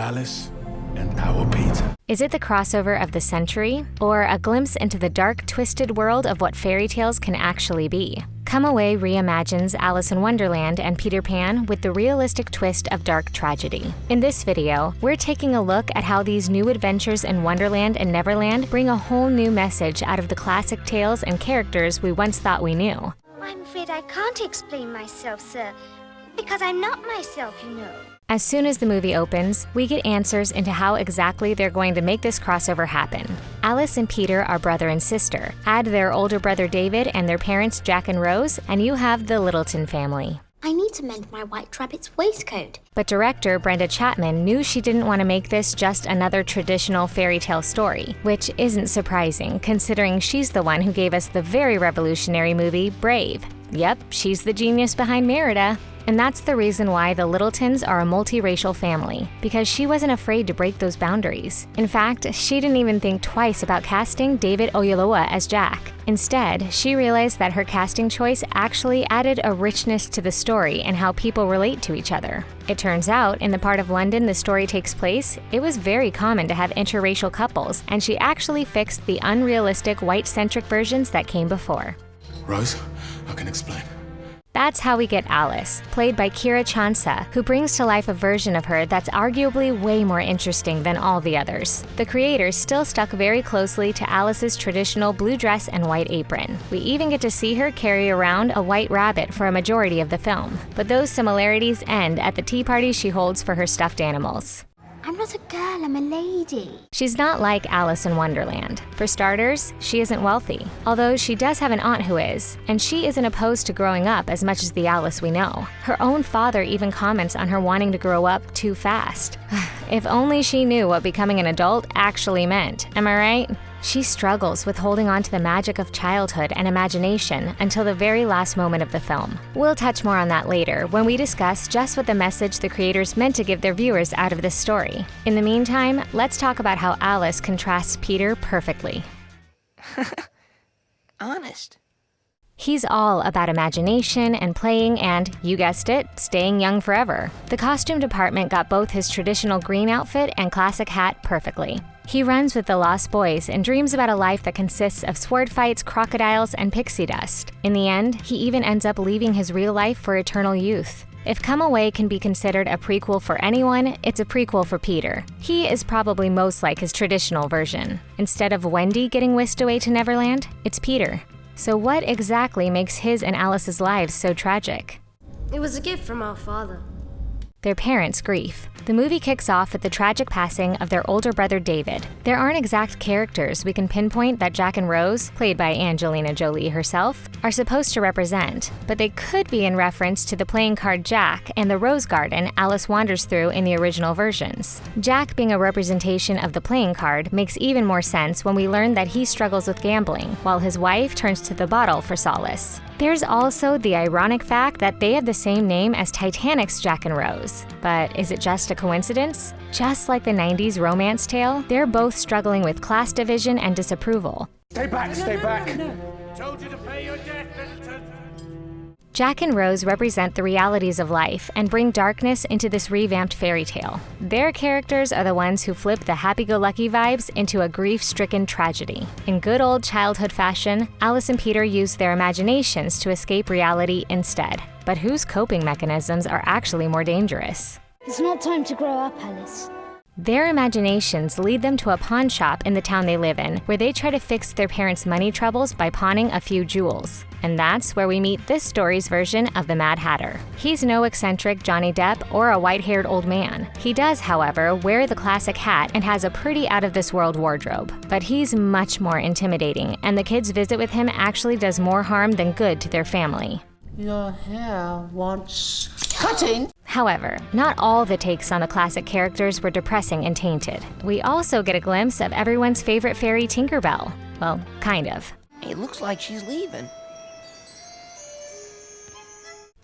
Alice and our Peter. Is it the crossover of the century, or a glimpse into the dark, twisted world of what fairy tales can actually be? Come Away reimagines Alice in Wonderland and Peter Pan with the realistic twist of dark tragedy. In this video, we're taking a look at how these new adventures in Wonderland and Neverland bring a whole new message out of the classic tales and characters we once thought we knew. I'm afraid I can't explain myself, sir, because I'm not myself, you know. As soon as the movie opens, we get answers into how exactly they're going to make this crossover happen. Alice and Peter are brother and sister. Add their older brother David and their parents Jack and Rose, and you have the Littleton family. I need to mend my white rabbit's waistcoat. But director Brenda Chapman knew she didn't want to make this just another traditional fairy tale story, which isn't surprising considering she's the one who gave us the very revolutionary movie Brave. Yep, she's the genius behind Merida. And that's the reason why the Littletons are a multiracial family, because she wasn't afraid to break those boundaries. In fact, she didn't even think twice about casting David Oyelowo as Jack. Instead, she realized that her casting choice actually added a richness to the story and how people relate to each other. It turns out, in the part of London the story takes place, it was very common to have interracial couples, and she actually fixed the unrealistic white-centric versions that came before. Rose, I can explain. That's how we get Alice, played by Kira Chansa, who brings to life a version of her that's arguably way more interesting than all the others. The creators still stuck very closely to Alice's traditional blue dress and white apron. We even get to see her carry around a white rabbit for a majority of the film. But those similarities end at the tea party she holds for her stuffed animals. I'm not a girl, I'm a lady. She's not like Alice in Wonderland. For starters, she isn't wealthy, although she does have an aunt who is, and she isn't opposed to growing up as much as the Alice we know. Her own father even comments on her wanting to grow up too fast. If only she knew what becoming an adult actually meant, am I right? She struggles with holding on to the magic of childhood and imagination until the very last moment of the film. We'll touch more on that later when we discuss just what the message the creators meant to give their viewers out of this story. In the meantime, let's talk about how Alice contrasts Peter perfectly. Honest. He's all about imagination and playing and, you guessed it, staying young forever. The costume department got both his traditional green outfit and classic hat perfectly. He runs with the Lost Boys and dreams about a life that consists of sword fights, crocodiles, and pixie dust. In the end, he even ends up leaving his real life for eternal youth. If Come Away can be considered a prequel for anyone, it's a prequel for Peter. He is probably most like his traditional version. Instead of Wendy getting whisked away to Neverland, it's Peter. So what exactly makes his and Alice's lives so tragic? It was a gift from our father. Their parents' grief. The movie kicks off with the tragic passing of their older brother David. There aren't exact characters we can pinpoint that Jack and Rose, played by Angelina Jolie herself, are supposed to represent, but they could be in reference to the playing card Jack and the rose garden Alice wanders through in the original versions. Jack being a representation of the playing card makes even more sense when we learn that he struggles with gambling, while his wife turns to the bottle for solace. There's also the ironic fact that they have the same name as Titanic's Jack and Rose. But is it just a coincidence? Just like the 90s romance tale, they're both struggling with class division and disapproval. Stay back, stay back. Told you to pay your debt, Littleton. Jack and Rose represent the realities of life and bring darkness into this revamped fairy tale. Their characters are the ones who flip the happy-go-lucky vibes into a grief-stricken tragedy. In good old childhood fashion, Alice and Peter use their imaginations to escape reality instead. But whose coping mechanisms are actually more dangerous? It's not time to grow up, Alice. Their imaginations lead them to a pawn shop in the town they live in, where they try to fix their parents' money troubles by pawning a few jewels. And that's where we meet this story's version of the Mad Hatter. He's no eccentric Johnny Depp or a white-haired old man. He does, however, wear the classic hat and has a pretty out-of-this-world wardrobe. But he's much more intimidating, and the kids' visit with him actually does more harm than good to their family. Your hair wants cutting. However, not all the takes on the classic characters were depressing and tainted. We also get a glimpse of everyone's favorite fairy Tinkerbell. Well, kind of. It looks like she's leaving.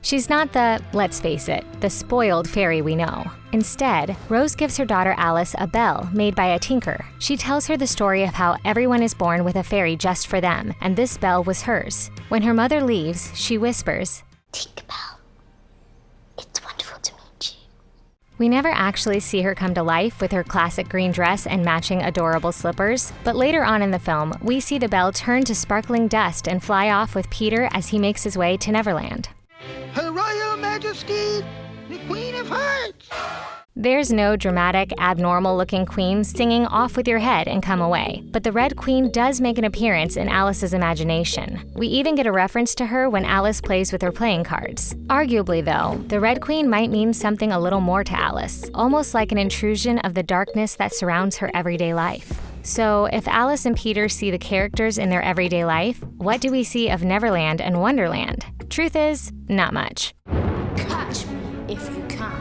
She's not the, let's face it, the spoiled fairy we know. Instead, Rose gives her daughter Alice a bell made by a tinker. She tells her the story of how everyone is born with a fairy just for them, and this bell was hers. When her mother leaves, she whispers, Tinkerbell, it's wonderful to meet you. We never actually see her come to life with her classic green dress and matching adorable slippers, but later on in the film, we see the bell turn to sparkling dust and fly off with Peter as he makes his way to Neverland. Her Royal Majesty, the Queen of Hearts! There's no dramatic, abnormal-looking queen singing Off With Your Head and Come Away, but the Red Queen does make an appearance in Alice's imagination. We even get a reference to her when Alice plays with her playing cards. Arguably, though, the Red Queen might mean something a little more to Alice, almost like an intrusion of the darkness that surrounds her everyday life. So, if Alice and Peter see the characters in their everyday life, what do we see of Neverland and Wonderland? Truth is, not much. Catch me if you can.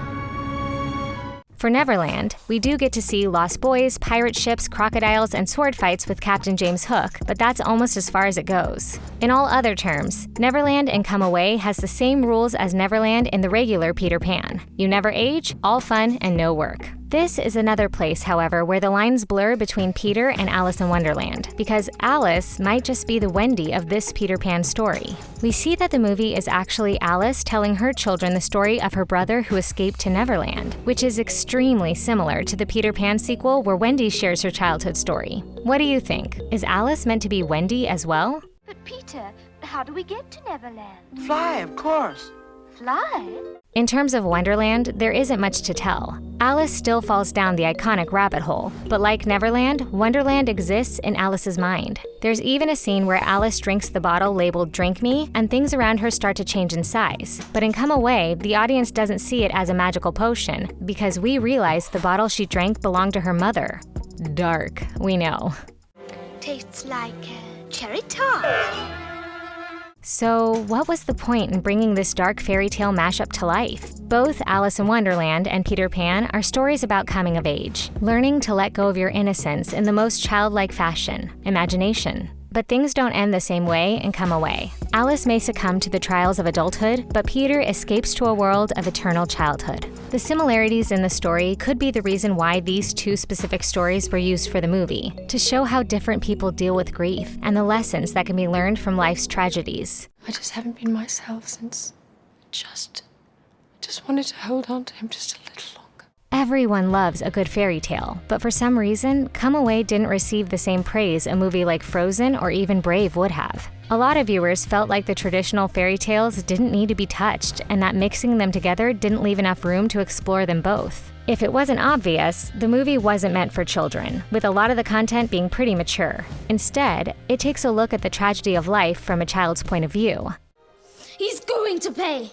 For Neverland, we do get to see lost boys, pirate ships, crocodiles, and sword fights with Captain James Hook, but that's almost as far as it goes. In all other terms, Neverland and Come Away has the same rules as Neverland in the regular Peter Pan. You never age, all fun, and no work. This is another place, however, where the lines blur between Peter and Alice in Wonderland, because Alice might just be the Wendy of this Peter Pan story. We see that the movie is actually Alice telling her children the story of her brother who escaped to Neverland, which is extremely similar to the Peter Pan sequel where Wendy shares her childhood story. What do you think? Is Alice meant to be Wendy as well? But Peter, how do we get to Neverland? Fly, of course. Fly? In terms of Wonderland, there isn't much to tell. Alice still falls down the iconic rabbit hole, but like Neverland, Wonderland exists in Alice's mind. There's even a scene where Alice drinks the bottle labeled "Drink Me," and things around her start to change in size. But in Come Away, the audience doesn't see it as a magical potion, because we realize the bottle she drank belonged to her mother. Dark, we know. Tastes like cherry tart. So, what was the point in bringing this dark fairy tale mashup to life? Both Alice in Wonderland and Peter Pan are stories about coming of age, learning to let go of your innocence in the most childlike fashion, imagination. But things don't end the same way in Come Away. Alice may succumb to the trials of adulthood, but Peter escapes to a world of eternal childhood. The similarities in the story could be the reason why these two specific stories were used for the movie, to show how different people deal with grief and the lessons that can be learned from life's tragedies. I just haven't been myself since I just wanted to hold on to him just a little longer. Everyone loves a good fairy tale, but for some reason, Come Away didn't receive the same praise a movie like Frozen or even Brave would have. A lot of viewers felt like the traditional fairy tales didn't need to be touched, and that mixing them together didn't leave enough room to explore them both. If it wasn't obvious, the movie wasn't meant for children, with a lot of the content being pretty mature. Instead, it takes a look at the tragedy of life from a child's point of view. He's going to pay,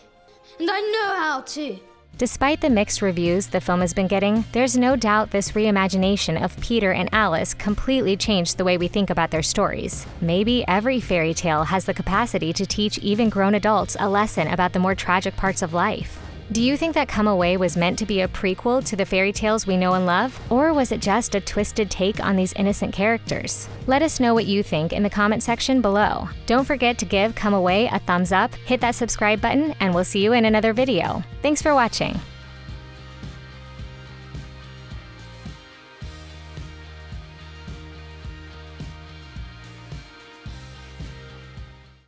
and I know how to. Despite the mixed reviews the film has been getting, there's no doubt this reimagination of Peter and Alice completely changed the way we think about their stories. Maybe every fairy tale has the capacity to teach even grown adults a lesson about the more tragic parts of life. Do you think that Come Away was meant to be a prequel to the fairy tales we know and love? Or was it just a twisted take on these innocent characters? Let us know what you think in the comment section below. Don't forget to give Come Away a thumbs up, hit that subscribe button, and we'll see you in another video. Thanks for watching.